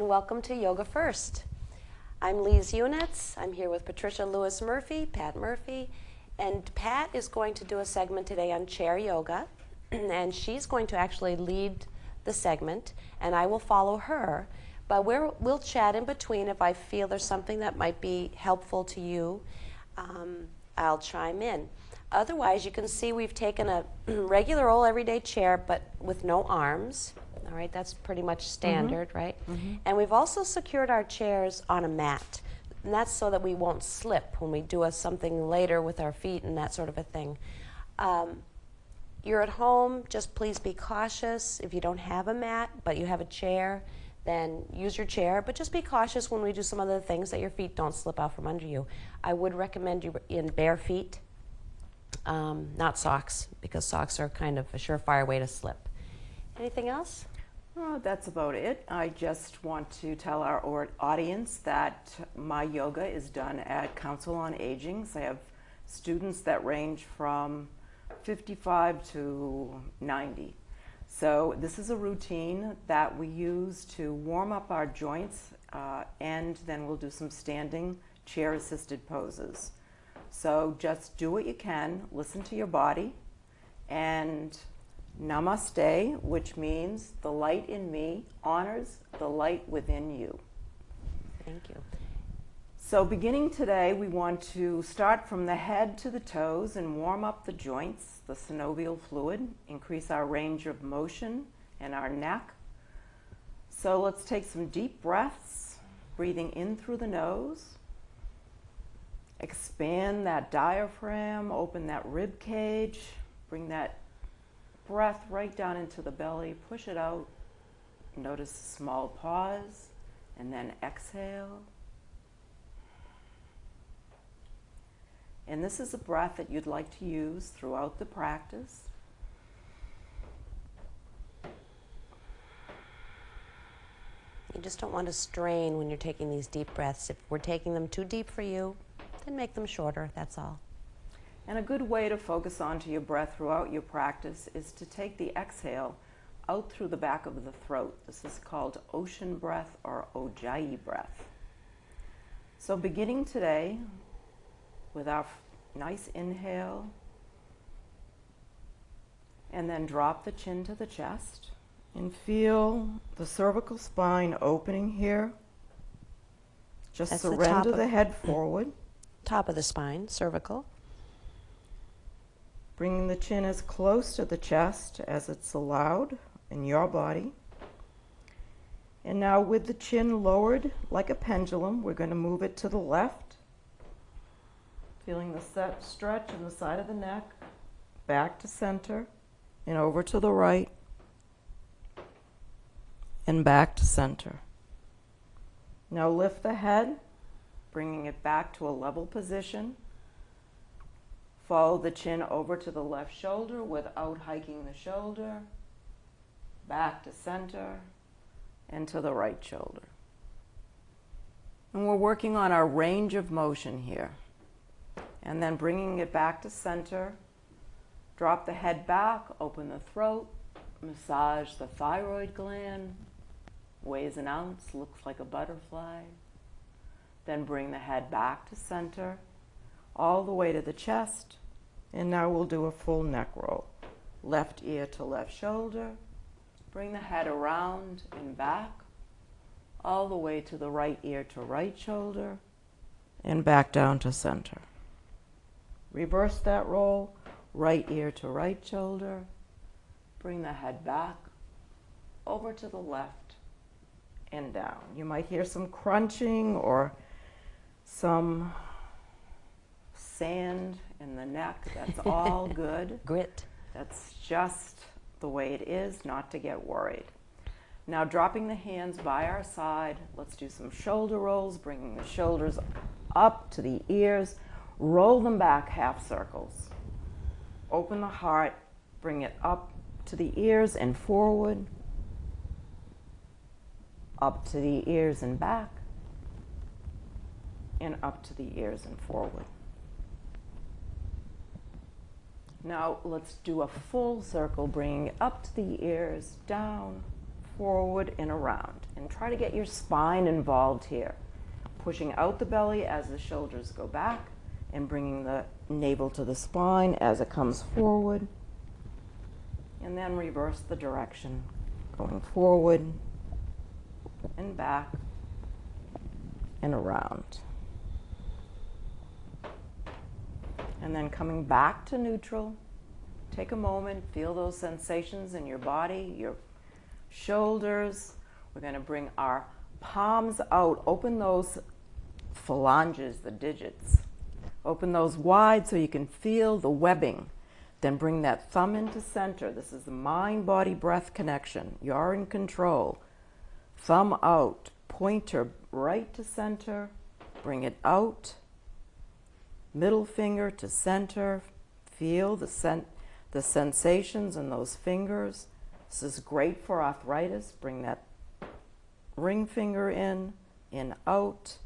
and welcome to Yoga First. I'm Lise Yunits. I'm here with Patricia Lewis Murphy, Pat Murphy, and Pat is going to do a segment today on chair yoga, and she's going to actually lead the segment, and I will follow her, but we'll chat in between. If I feel there's something that might be helpful to you, I'll chime in. Otherwise, you can see we've taken a regular old everyday chair, but with no arms. All right, that's pretty much standard, right? And we've also secured our chairs on a mat. And that's so that we won't slip when we do something later with our feet and that sort of a thing. You're at home, just please be cautious. If you don't have a mat, but you have a chair, then use your chair. But just be cautious when we do some other things that your feet don't slip out from under you. I would recommend you in bare feet. Not socks, because socks are kind of a surefire way to slip. Anything else? Oh, that's about it. I just want to tell our audience that my yoga is done at Council on Aging. So I have students that range from 55 to 90. So this is a routine that we use to warm up our joints, and then we'll do some standing chair-assisted poses. So just do what you can, listen to your body, and namaste, which means the light in me honors the light within you. Thank you. So beginning today, we want to start from the head to the toes and warm up the joints, the synovial fluid, increase our range of motion and our neck. So let's take some deep breaths, breathing in through the nose. Expand that diaphragm, open that rib cage, bring that breath right down into the belly, push it out. Notice a small pause, and then exhale. And this is a breath that you'd like to use throughout the practice. You just don't want to strain when you're taking these deep breaths. If we're taking them too deep for you, then make them shorter, that's all. And a good way to focus onto your breath throughout your practice is to take the exhale out through the back of the throat. This is called ocean breath or Ujjayi breath. So beginning today with our nice inhale, and then drop the chin to the chest and feel the cervical spine opening here. Just That's surrender the head forward. Top of the spine, cervical. Bringing the chin as close to the chest as it's allowed in your body. And now with the chin lowered like a pendulum, we're going to move it to the left. Feeling the set stretch in the side of the neck, back to center, and over to the right, and back to center. Now lift the head, bringing it back to a level position. Follow the chin over to the left shoulder without hiking the shoulder. Back to center and to the right shoulder. And we're working on our range of motion here. And then bringing it back to center. Drop the head back, open the throat, massage the thyroid gland. Weighs an ounce, looks like a butterfly. Then bring the head back to center, all the way to the chest. And now we'll do a full neck roll. Left ear to left shoulder. Bring the head around and back, all the way to the right ear to right shoulder, and back down to center. Reverse that roll, right ear to right shoulder. Bring the head back, over to the left, and down. You might hear some crunching or some sand in the neck. That's all good. Grit. That's just the way it is, not to get worried. Now dropping the hands by our side, let's do some shoulder rolls, bringing the shoulders up to the ears. Roll them back half circles. Open the heart, bring it up to the ears and forward. Up to the ears and back. And up to the ears and forward. Now let's do a full circle, bringing it up to the ears, down, forward and around. And try to get your spine involved here. Pushing out the belly as the shoulders go back and bringing the navel to the spine as it comes forward. And then reverse the direction, going forward and back and around. And then coming back to neutral. Take a moment, feel those sensations in your body, your shoulders. We're going to bring our palms out. Open those phalanges, the digits. Open those wide so you can feel the webbing. Then bring that thumb into center. This is the mind-body-breath connection. You're in control. Thumb out, pointer right to center. Bring it out. Middle finger to center. Feel the sensations in those fingers. This is great for arthritis. Bring that ring finger in, out.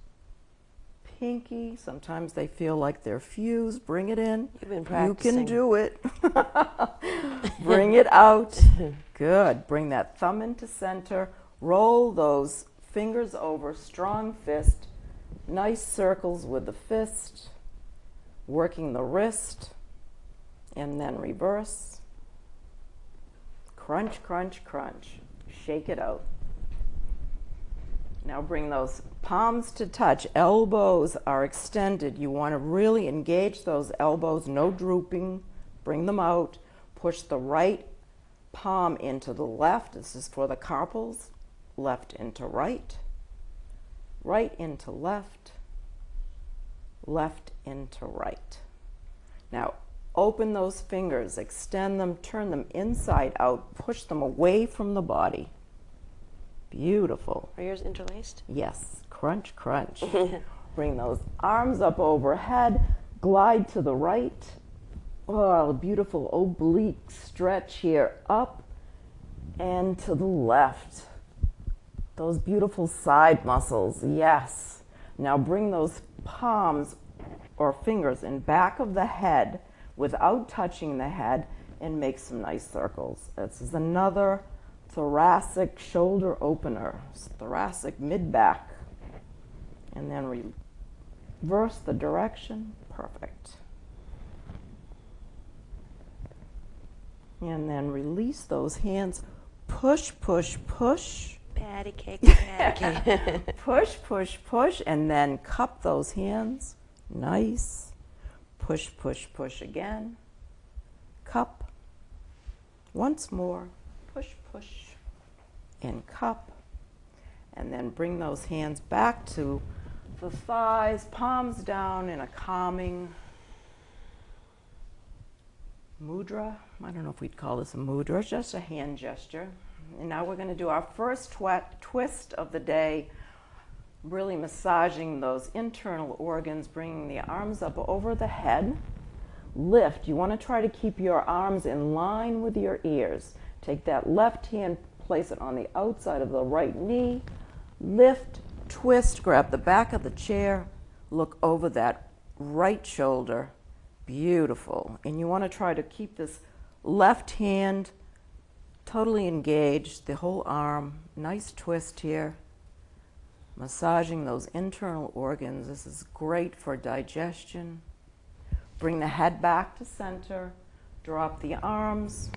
Pinky, sometimes they feel like they're fused. Bring it in. You've been practicing. You can do it. Bring it out. Good. Bring that thumb into center. Roll those fingers over. Strong fist. Nice circles with the fist. Working the wrist. And then reverse. Crunch, crunch, crunch. Shake it out. Now bring those palms to touch. Elbows are extended. You want to really engage those elbows. No drooping. Bring them out. Push the right palm into the left. This is for the carpals. Left into right. Right into left. Left into right. Now open those fingers. Extend them. Turn them inside out. Push them away from the body. Beautiful. Are yours interlaced? Yes. Crunch, crunch. Bring those arms up overhead. Glide to the right. Oh, beautiful oblique stretch here. Up and to the left. Those beautiful side muscles. Yes. Now bring those palms or fingers in back of the head without touching the head and make some nice circles. This is another thoracic shoulder opener, thoracic mid-back. And then reverse the direction. Perfect. And then release those hands. Push, push, push. Patty cake, patty cake. Push, push, push, and then cup those hands. Nice. Push, push, push again. Cup. Once more. Push, push, and cup. And then bring those hands back to the thighs, palms down in a calming mudra. I don't know if we'd call this a mudra, it's just a hand gesture. And now we're going to do our first twist of the day, really massaging those internal organs, bringing the arms up over the head. Lift. You want to try to keep your arms in line with your ears. Take that left hand, place it on the outside of the right knee. Lift, twist, grab the back of the chair, look over that right shoulder. Beautiful. And you want to try to keep this left hand totally engaged, the whole arm. Nice twist here. Massaging those internal organs. This is great for digestion. Bring the head back to center. Drop the arms.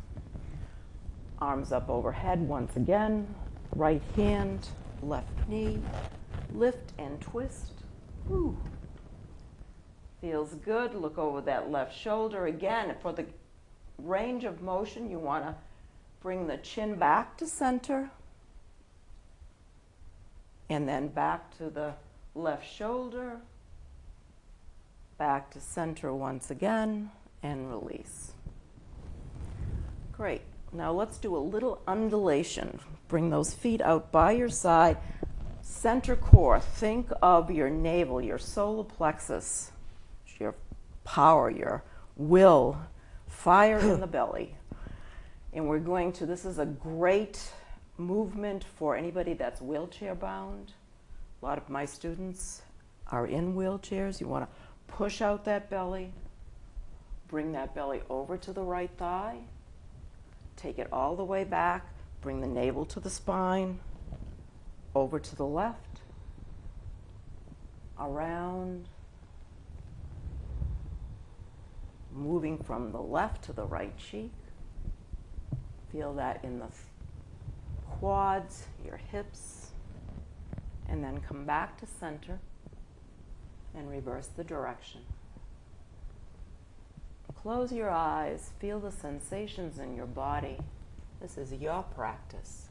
Arms up overhead once again. Right hand, left knee. Lift and twist. Woo. Feels good. Look over that left shoulder. Again, for the range of motion, you want to bring the chin back to center. And then back to the left shoulder. Back to center once again. And release. Great. Now let's do a little undulation. Bring those feet out by your side. Center core. Think of your navel, your solar plexus, your power, your will, fire in the belly. And we're going to, this is a great movement for anybody that's wheelchair bound. A lot of my students are in wheelchairs. You want to push out that belly. Bring that belly over to the right thigh. Take it all the way back. Bring the navel to the spine, over to the left, around, moving from the left to the right cheek. Feel that in the quads, your hips, and then come back to center and reverse the direction. Close your eyes, feel the sensations in your body. This is your practice.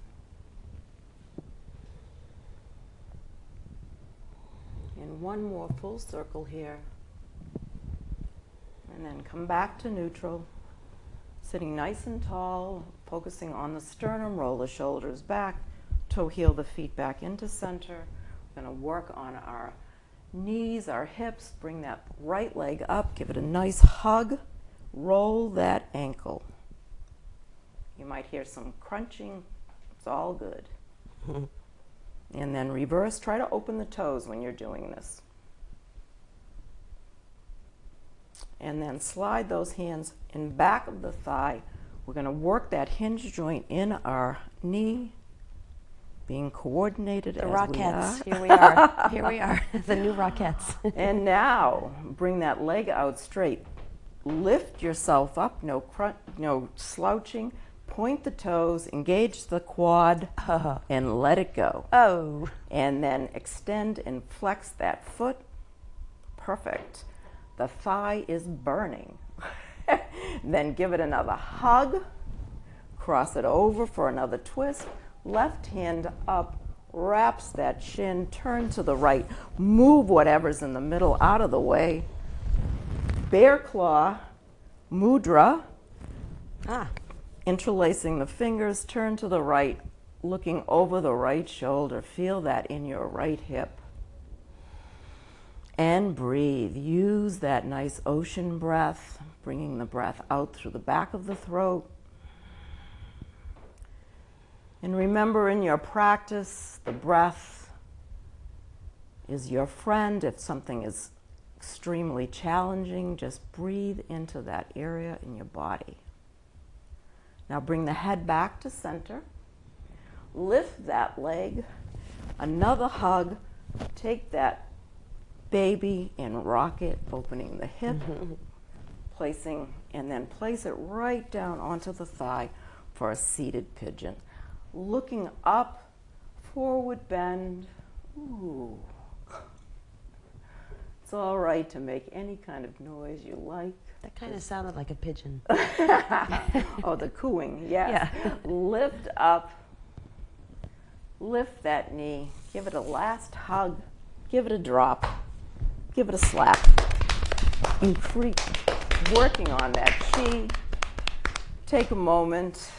And one more full circle here. And then come back to neutral. Sitting nice and tall, focusing on the sternum, roll the shoulders back, toe heel the feet back into center. We're going to work on our knees, our hips, bring that right leg up, give it a nice hug, roll that ankle. You might hear some crunching, it's all good. And then reverse, try to open the toes when you're doing this. And then slide those hands in back of the thigh. We're going to work that hinge joint in our knee, being coordinated as Rockettes. we are. Here we are. Here we are. The new Rockettes. And now bring that leg out straight. Lift yourself up. No slouching. Point the toes. Engage the quad, and let it go. Oh. And then extend and flex that foot. Perfect. The thigh is burning. Then give it another hug. Cross it over for another twist. Left hand up, wraps that shin, turn to the right. Move whatever's in the middle out of the way. Bear claw, mudra. Interlacing the fingers, turn to the right, looking over the right shoulder. Feel that in your right hip. And breathe. Use that nice ocean breath, bringing the breath out through the back of the throat. And remember, in your practice, the breath is your friend. If something is extremely challenging, just breathe into that area in your body. Now bring the head back to center. Lift that leg. Another hug. Take that baby and rock it, opening the hip, placing, and then place it right down onto the thigh for a seated pigeon. Looking up, forward bend. Ooh. It's all right to make any kind of noise you like. That kind of sounded like a pigeon. Oh, the cooing, yes. Yeah. Lift up, lift that knee, give it a last hug, give it a drop, give it a slap. Increase, working on that chi. Take a moment,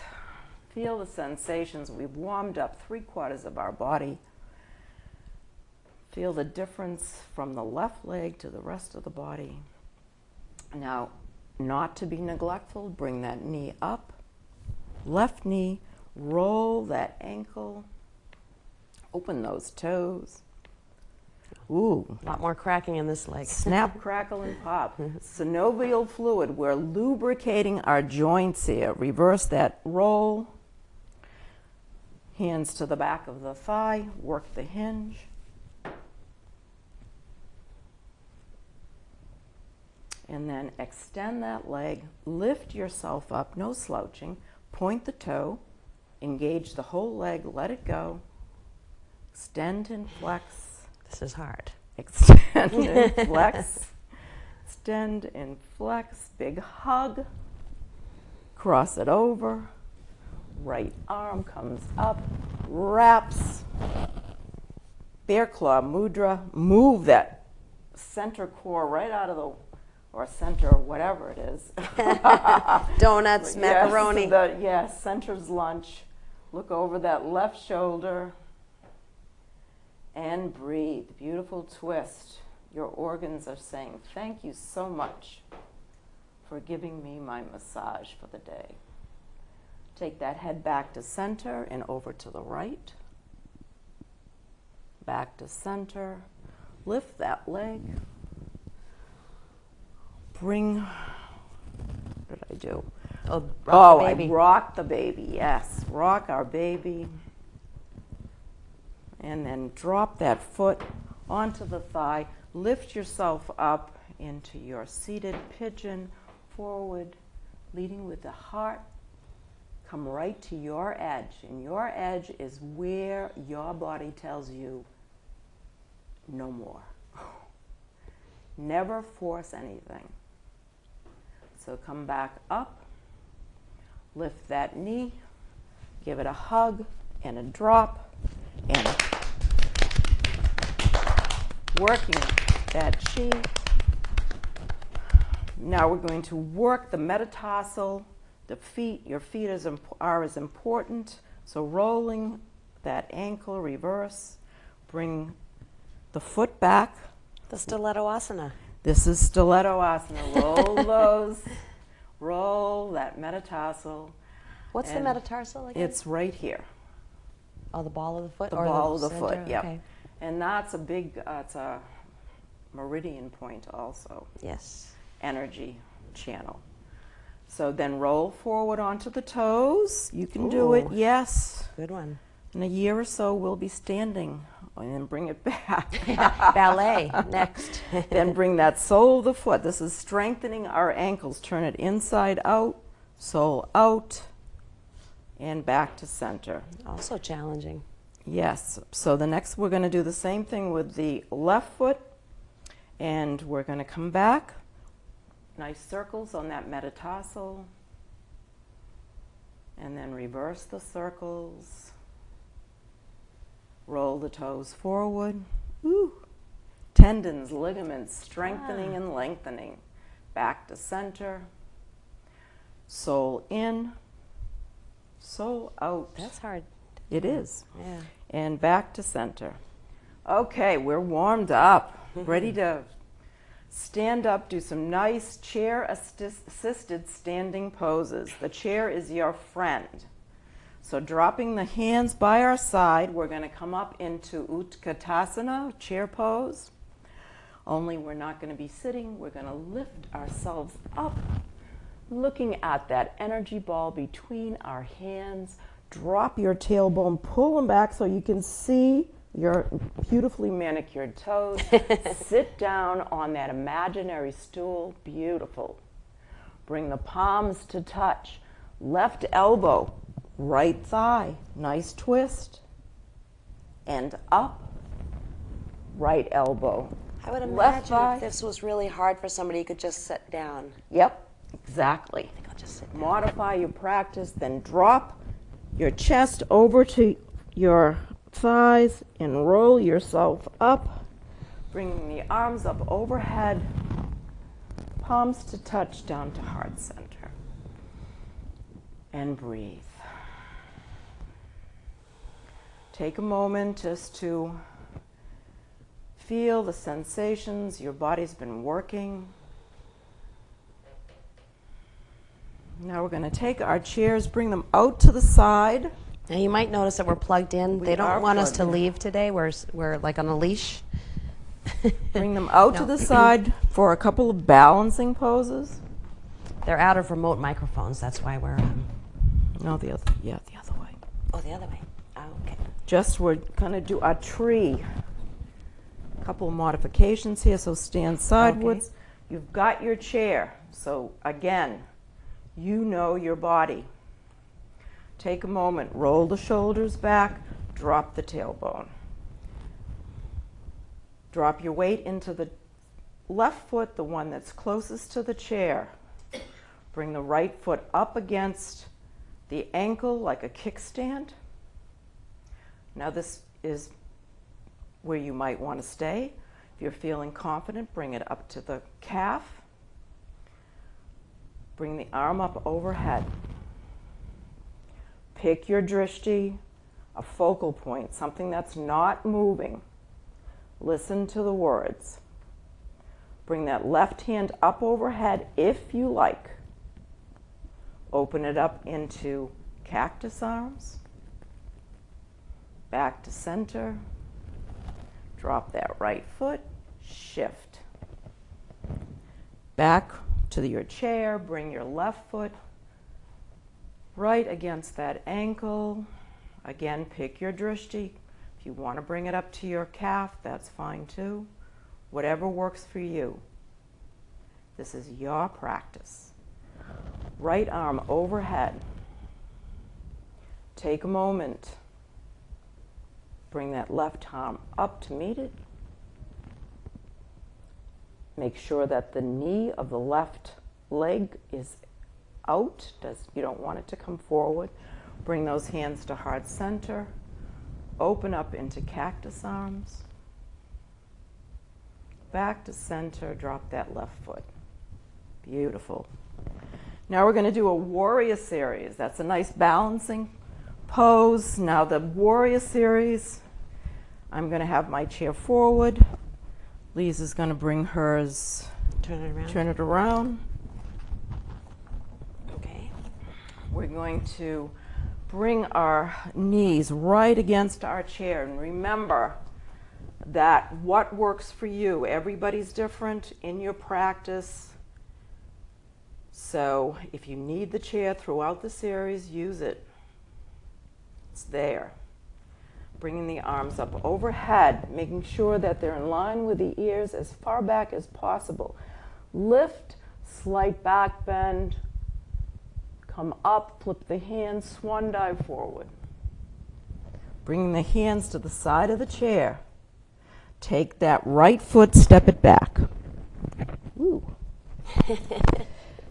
feel the sensations. We've warmed up 3/4 of our body. Feel the difference from the left leg to the rest of the body. Now, not to be neglectful, bring that knee up, left knee, roll that ankle, open those toes. Ooh. A lot more cracking in this leg. Snap, crackle, and pop. Synovial fluid, we're lubricating our joints here. Reverse that roll. Hands to the back of the thigh, work the hinge. And then extend that leg, lift yourself up, no slouching, point the toe, engage the whole leg, let it go, extend and flex. This is hard. Extend and flex, extend and flex, big hug, cross it over, right arm comes up, wraps, bear claw mudra, move that center core right out of the or center, whatever it is. Donuts, macaroni. Yes, center's lunch. Look over that left shoulder and breathe. Beautiful twist. Your organs are saying, thank you so much for giving me my massage for the day. Take that head back to center and over to the right. Back to center. Lift that leg. Bring, what did I do? Oh, rock Oh, the I baby. rock the baby, yes. Rock our baby. And then drop that foot onto the thigh. Lift yourself up into your seated pigeon, forward, leading with the heart. Come right to your edge. And your edge is where your body tells you no more. Never force anything. So come back up, lift that knee, give it a hug and a drop, and working that chi. Now we're going to work the metatarsal, the feet. Your feet are as important. So rolling that ankle, reverse, bring the foot back. The stiletto asana. This is stiletto asana. Roll those, roll that metatarsal. What's the And metatarsal again? It's right here. Oh, the ball of the foot? The or ball of the center? foot, yep. Okay. And that's a big, it's a meridian point also, Yes. energy channel. So then roll forward onto the toes. You can do it, Ooh. yes. Good one. In a year or so, we'll be standing and then bring it back. Ballet, next. Then bring that sole of the foot. This is strengthening our ankles. Turn it inside out, sole out, and back to center. Also challenging. Yes. So the next, we're going to do the same thing with the left foot, and we're going to come back. Nice circles on that metatarsal, and then reverse the circles. Roll the toes forward. Ooh. Tendons, ligaments, strengthening and lengthening. Back to center. Sole in, sole out. That's hard. It is. Yeah. And back to center. Okay, we're warmed up, ready to stand up, do some nice chair-assisted standing poses. The chair is your friend. So dropping the hands by our side, we're going to come up into Utkatasana, chair pose. Only we're not going to be sitting. We're going to lift ourselves up, looking at that energy ball between our hands. Drop your tailbone, pull them back so you can see your beautifully manicured toes. Sit down on that imaginary stool. Beautiful. Bring the palms to touch. Left elbow, right thigh. Nice twist. And up. Right elbow. I would Left imagine thigh. if this was really hard for somebody, you could just sit down. Yep, exactly. I think I'll just sit down. Modify your practice, then drop your chest over to your thighs and roll yourself up, bringing the arms up overhead, palms to touch down to heart center. And breathe. Take a moment just to feel the sensations. Your body's been working. Now we're going to take our chairs, bring them out to the side. Now you might notice that we're plugged in. We They don't are want us to plugged in. leave today. We're like on a leash. Bring them out to No. the side for a couple of balancing poses. They're out of remote microphones. That's why we're. No, the other way. Oh, the other way. Oh, okay. Just we're going to do a tree. A couple of modifications here. So stand sideways. You've got your chair. So again, you know your body. Take a moment, roll the shoulders back, drop the tailbone. Drop your weight into the left foot, the one that's closest to the chair. Bring the right foot up against the ankle like a kickstand. Now this is where you might want to stay. If you're feeling confident, bring it up to the calf. Bring the arm up overhead. Pick your drishti, a focal point, something that's not moving. Listen to the words. Bring that left hand up overhead if you like. Open it up into cactus arms. Back to center. Drop that right foot. Shift. Back to your chair. Bring your left foot right against that ankle. Again, pick your drishti. If you want to bring it up to your calf, that's fine too. Whatever works for you. This is your practice. Right arm overhead. Take a moment. Bring that left arm up to meet it. Make sure that the knee of the left leg is out. You don't want it to come forward. Bring those hands to heart center. Open up into cactus arms. Back to center. Drop that left foot. Beautiful. Now we're going to do a warrior series. That's a nice balancing pose. Now the warrior series, I'm going to have my chair forward. Lisa's going to bring hers. Turn it around. Turn it around. Okay. We're going to bring our knees right against our chair. And remember that what works for you, everybody's different in your practice. So if you need the chair throughout the series, use it. It's there. Bringing the arms up overhead, making sure that they're in line with the ears as far back as possible. Lift, slight back bend, come up, flip the hands, swan dive forward. Bringing the hands to the side of the chair. Take that right foot, step it back. Woo.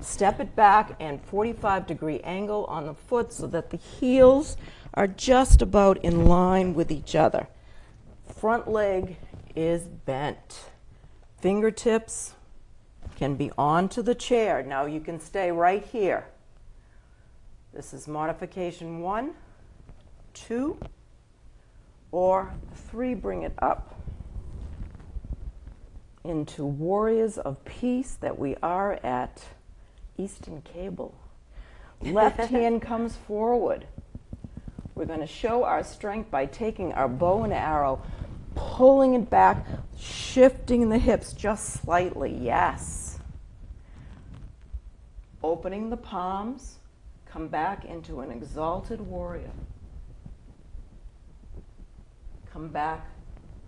Step it back and 45-degree angle on the foot so that the heels are just about in line with each other. Front leg is bent. Fingertips can be onto the chair. Now you can stay right here. This is modification 1, 2, or 3. Bring it up into warriors of peace that we are at Eastern Cable. Left hand comes forward. We're going to show our strength by taking our bow and arrow, pulling it back, shifting the hips just slightly. Yes. Opening the palms, come back into an exalted warrior. Come back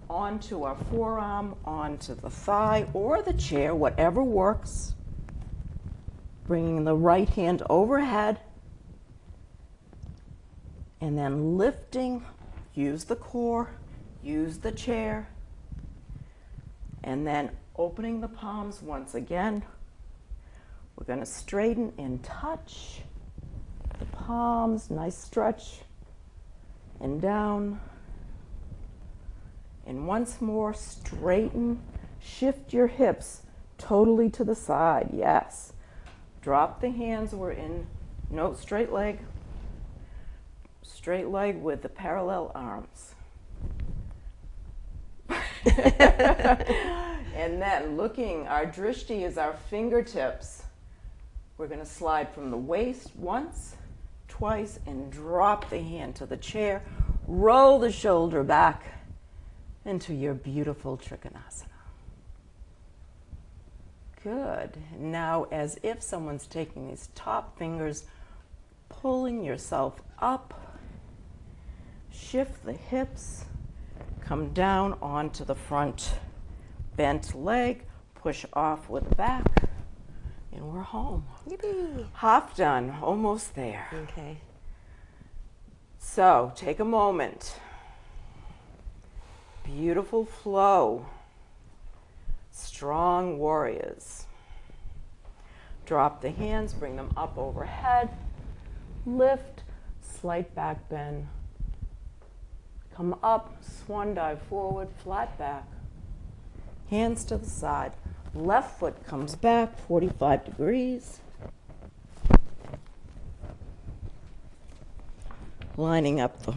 onto our forearm, onto the thigh or the chair, whatever works. Bringing the right hand overhead and then lifting, use the core, use the chair, and then opening the palms once again. We're going to straighten and touch the palms, nice stretch, and down. And once more, straighten, shift your hips totally to the side, yes. Drop the hands, we're in straight leg with the parallel arms. And then looking, our drishti is our fingertips. We're going to slide from the waist once, twice, and drop the hand to the chair. Roll the shoulder back into your beautiful Trikanasana. Good. Now, as if someone's taking these top fingers, pulling yourself up, shift the hips, come down onto the front bent leg, push off with the back, and we're home. Yippee. Half done, almost there. Okay. So, take a moment. Beautiful flow. Strong warriors. Drop the hands, bring them up overhead. Lift, slight back bend. Come up, swan dive forward, flat back. Hands to the side. Left foot comes back, 45 degrees. Lining up the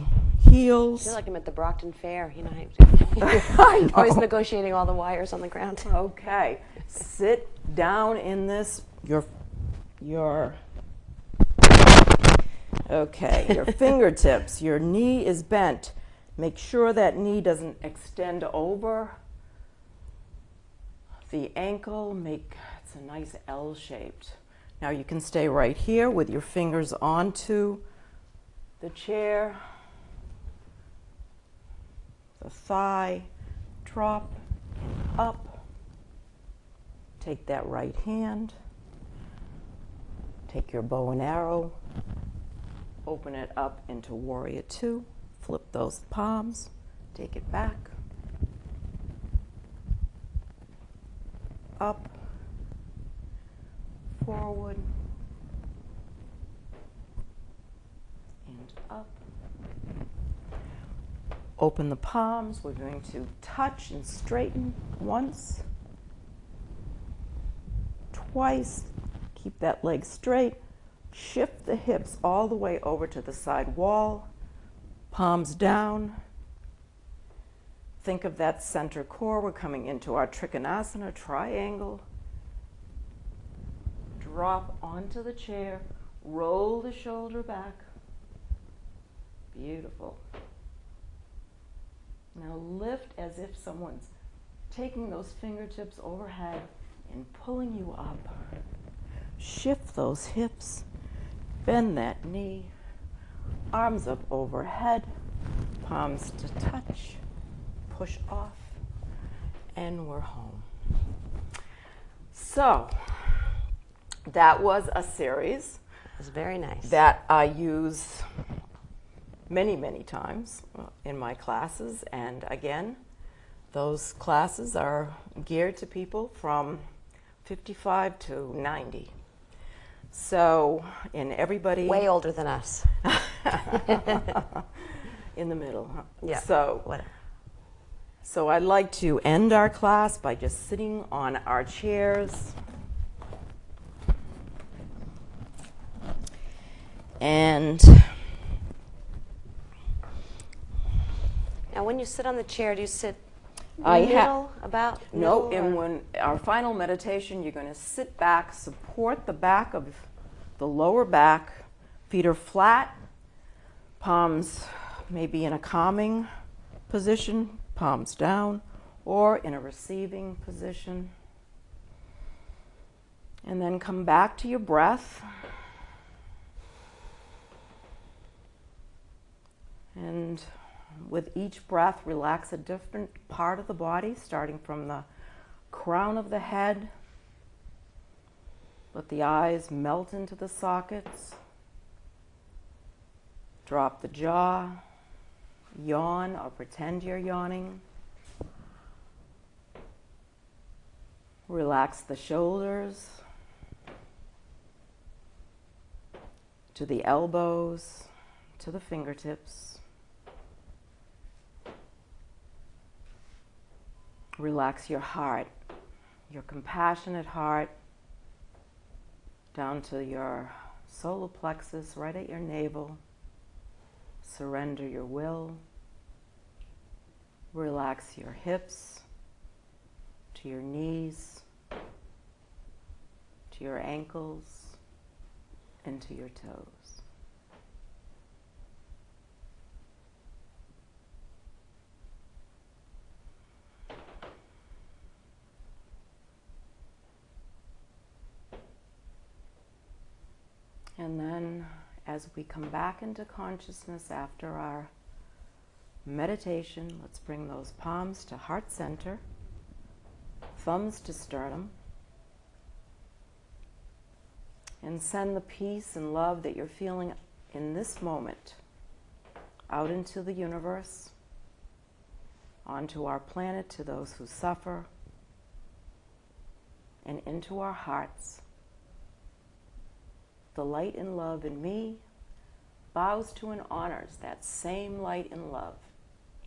heels. I feel like I'm at the Brockton Fair, you know. I know. Always negotiating all the wires on the ground. Okay, sit down in this, your fingertips, your knee is bent. Make sure that knee doesn't extend over the ankle. It's a nice L-shaped. Now you can stay right here with your fingers onto the chair, the thigh, drop, and up. Take that right hand, take your bow and arrow, open it up into Warrior Two, flip those palms, take it back, up, forward, and up. Open the palms. We're going to touch and straighten once, twice. Keep that leg straight. Shift the hips all the way over to the side wall. Palms down. Think of that center core. We're coming into our Trikanasana Triangle. Drop onto the chair. Roll the shoulder back. Beautiful. Now lift as if someone's taking those fingertips overhead and pulling you up. Shift those hips. Bend that knee. Arms up overhead. Palms to touch. Push off. And we're home. So, that was a series. It was very nice. That I use many, many times in my classes. And again, those classes are geared to people from 55 to 90. So, and everybody... Way older than us. In the middle, huh? Yeah, so, whatever. So I'd like to end our class by just sitting on our chairs. And now when you sit on the chair, do you sit I middle, about no, middle, and or- when our final meditation, you're going to sit back, support the back of the lower back, feet are flat, palms maybe in a calming position, palms down, or in a receiving position. And then come back to your breath. And with each breath, relax a different part of the body, starting from the crown of the head. Let the eyes melt into the sockets. Drop the jaw. Yawn or pretend you're yawning. Relax the shoulders to the elbows, to the fingertips. Relax your heart, your compassionate heart, down to your solar plexus, right at your navel. Surrender your will. Relax your hips, to your knees, to your ankles, and to your toes. And then as we come back into consciousness after our meditation, let's bring those palms to heart center, thumbs to sternum, and send the peace and love that you're feeling in this moment out into the universe, onto our planet, to those who suffer, and into our hearts. The light and love in me bows to and honors that same light and love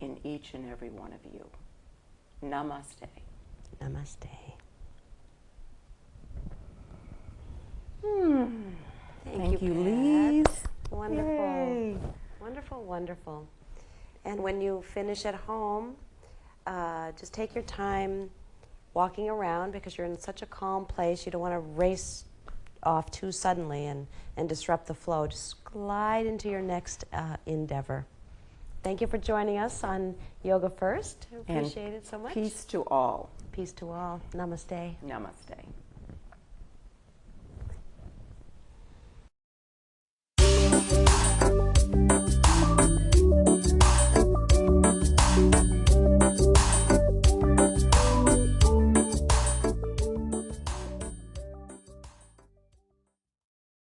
in each and every one of you. Namaste. Namaste. Thank you, Pat. Lise. Wonderful. Yay. Wonderful, wonderful. And when you finish at home, just take your time walking around, because you're in such a calm place. You don't want to race off too suddenly and disrupt the flow. Just glide into your next endeavor. Thank you for joining us on Yoga First. I appreciate it so much. Peace to all. Peace to all. Namaste. Namaste.